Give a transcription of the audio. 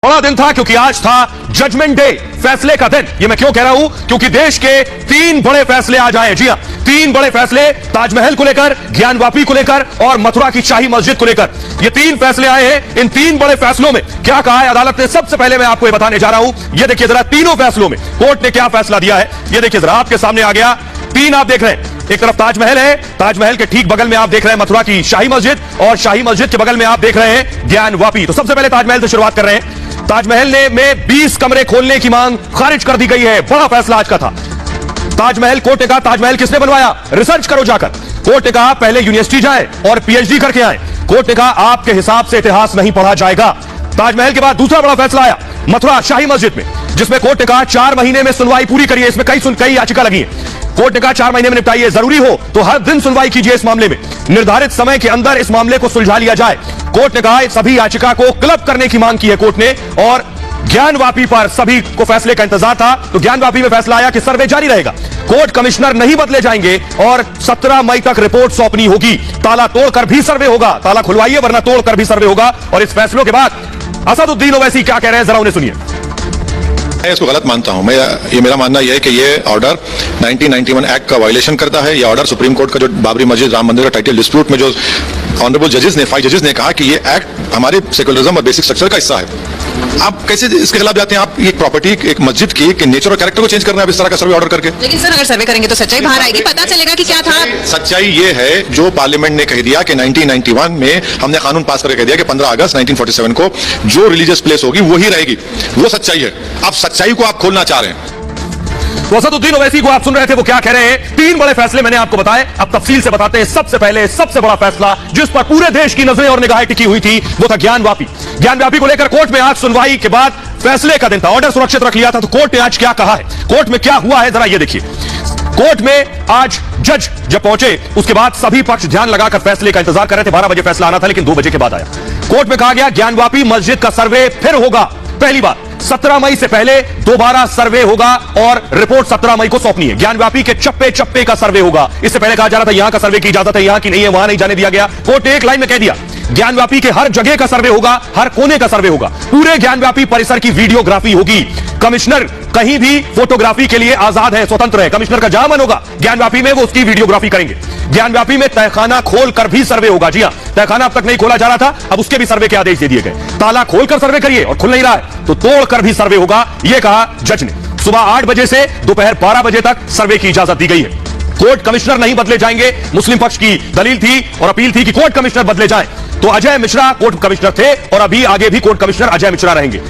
बड़ा दिन था क्योंकि आज था जजमेंट डे, फैसले का दिन। ये मैं क्यों कह रहा हूं? क्योंकि देश के 3 बड़े फैसले आज आए। जी हां, 3 बड़े फैसले, ताजमहल को लेकर, ज्ञानवापी को लेकर और मथुरा की शाही मस्जिद को लेकर। ये 3 फैसले आए हैं। इन 3 बड़े फैसलों में क्या कहा है अदालत ने, सबसे पहले मैं आपको ये बताने जा रहा हूं। ये देखिए जरा, तीनों फैसलों में कोर्ट ने क्या फैसला दिया है, ये देखिए जरा, आपके सामने आ गया। 3 आप देख रहे हैं, एक तरफ ताजमहल है, ताजमहल के ठीक बगल में आप देख रहे हैं मथुरा की शाही मस्जिद, और शाही मस्जिद के बगल में आप देख रहे हैं ज्ञानवापी। तो सबसे पहले ताजमहल से शुरुआत कर रहे हैं। ताजमहल में 20 कमरे खोलने की मांग खारिज कर दी गई है। बड़ा फैसला आज का था। ताजमहल, कोर्ट ने कहा ताजमहल किसने बनवाया, रिसर्च करो जाकर। कोर्ट ने कहा पहले यूनिवर्सिटी जाए और पीएचडी करके आए। कोर्ट ने कहा आपके हिसाब से इतिहास नहीं पढ़ा जाएगा। ताजमहल के बाद दूसरा बड़ा फैसला आया मथुरा शाही मस्जिद में, जिसमें कोर्ट ने कहा 4 महीने में सुनवाई पूरी करिए। इसमें कई याचिका लगी है। कोर्ट ने कहा 4 महीने में निपटाइए, जरूरी हो तो हर दिन सुनवाई कीजिए इस मामले में, निर्धारित समय के अंदर इस मामले को सुलझा लिया जाए। कोर्ट ने कहा सभी याचिका को क्लब करने की मांग की है कोर्ट ने। और ज्ञानवापी पर सभी को फैसले का इंतजार था, तो ज्ञानवापी में फैसला आया कि सर्वे जारी रहेगा, कोर्ट कमिश्नर नहीं बदले जाएंगे और 17 मई तक रिपोर्ट सौंपनी होगी। ताला तोड़कर भी सर्वे होगा, ताला खुलवाइए वरना तोड़कर भी सर्वे होगा। और इस फैसलों के बाद असदुद्दीन ओवैसी क्या कह रहे हैं, जरा उन्हें सुनिए। मैं इसको गलत मानता हूं। ये मेरा मानना यह है कि ये ऑर्डर 1991 एक्ट का वायलेशन करता है। ये ऑर्डर सुप्रीम कोर्ट का जो बाबरी मस्जिद राम मंदिर का टाइटल डिस्प्यूट में जो ऑनरेबल जजेस ने 5 जजेस ने कहा कि ये एक्ट हमारे सेकुलरिज्म और बेसिक स्ट्रक्चर का हिस्सा है। आप कैसे इसके खिलाफ जाते हैं? आप एक प्रॉपर्टी, एक मस्जिद की नेचर और कैरेक्टर को चेंज करना है इस तरह का सर्वे ऑर्डर करके। लेकिन सर अगर सर्वे करेंगे तो सच्चाई बाहर आएगी, पता चलेगा कि क्या था। सच्चाई ये है जो पार्लियामेंट ने कह दिया कि 1991 में हमने कानून पास करके कह दिया कि 15 अगस्त 1947 को जो रिलीजियस प्लेस होगी वही रहेगी। वो सच्चाई है। अब सच्चाई को आप खोलना चाह रहे हैं। तो असदुद्दीन ओवैसी को आप सुन रहे थे, वो क्या कह रहे हैं। 3 बड़े फैसले मैंने आपको बताए, अब तफसील से बताते हैं। सबसे पहले सबसे बड़ा फैसला जिस पर पूरे देश की नजरें और निगाहें टिकी हुई थी, वो था ज्ञानवापी। ज्ञानवापी को लेकर कोर्ट में आज सुनवाई के बाद फैसले का दिन था। ऑर्डर सुरक्षित रख लिया था, तो कोर्ट ने आज क्या कहा है, कोर्ट में क्या हुआ है, जरा ये देखिए। कोर्ट में आज जज जब पहुंचे उसके बाद सभी पक्ष ध्यान लगाकर फैसले का इंतजार कर रहे थे। 12 बजे फैसला आना था, लेकिन 2 बजे के बाद आया। कोर्ट में कहा गया ज्ञानवापी मस्जिद का सर्वे फिर होगा। पहली बार 17 मई से पहले दोबारा सर्वे होगा और रिपोर्ट 17 मई को सौंपनी है। ज्ञानवापी के चप्पे चप्पे का सर्वे होगा। इससे पहले कहा जा रहा था यहां का सर्वे की इजाजत है, यहां की नहीं है, वहां नहीं जाने दिया गया। कोर्ट ने एक लाइन में कह दिया ज्ञानवापी के हर जगह का सर्वे होगा, हर कोने का सर्वे होगा, पूरे ज्ञानवापी परिसर की वीडियोग्राफी होगी। कमिश्नर कहीं भी फोटोग्राफी के लिए आजाद है, स्वतंत्र है। कमिश्नर का जहां मन होगा ज्ञानवापी में वो उसकी वीडियोग्राफी करेंगे। ज्ञानवापी में तहखाना खोलकर भी सर्वे होगा। जी हां, तहखाना अब तक नहीं खोला जा रहा था, अब उसके भी सर्वे के आदेश दे दिए गए। ताला खोलकर सर्वे करिए और खुल नहीं रहा है तो तोड़कर भी सर्वे होगा, यह कहा जज ने। सुबह 8 बजे से दोपहर 12 बजे तक सर्वे की इजाजत दी गई है। कोर्ट कमिश्नर नहीं बदले जाएंगे। मुस्लिम पक्ष की दलील थी और अपील थी कि कोर्ट कमिश्नर बदले जाएं, तो अजय मिश्रा कोर्ट कमिश्नर थे और अभी आगे भी कोर्ट कमिश्नर अजय मिश्रा रहेंगे।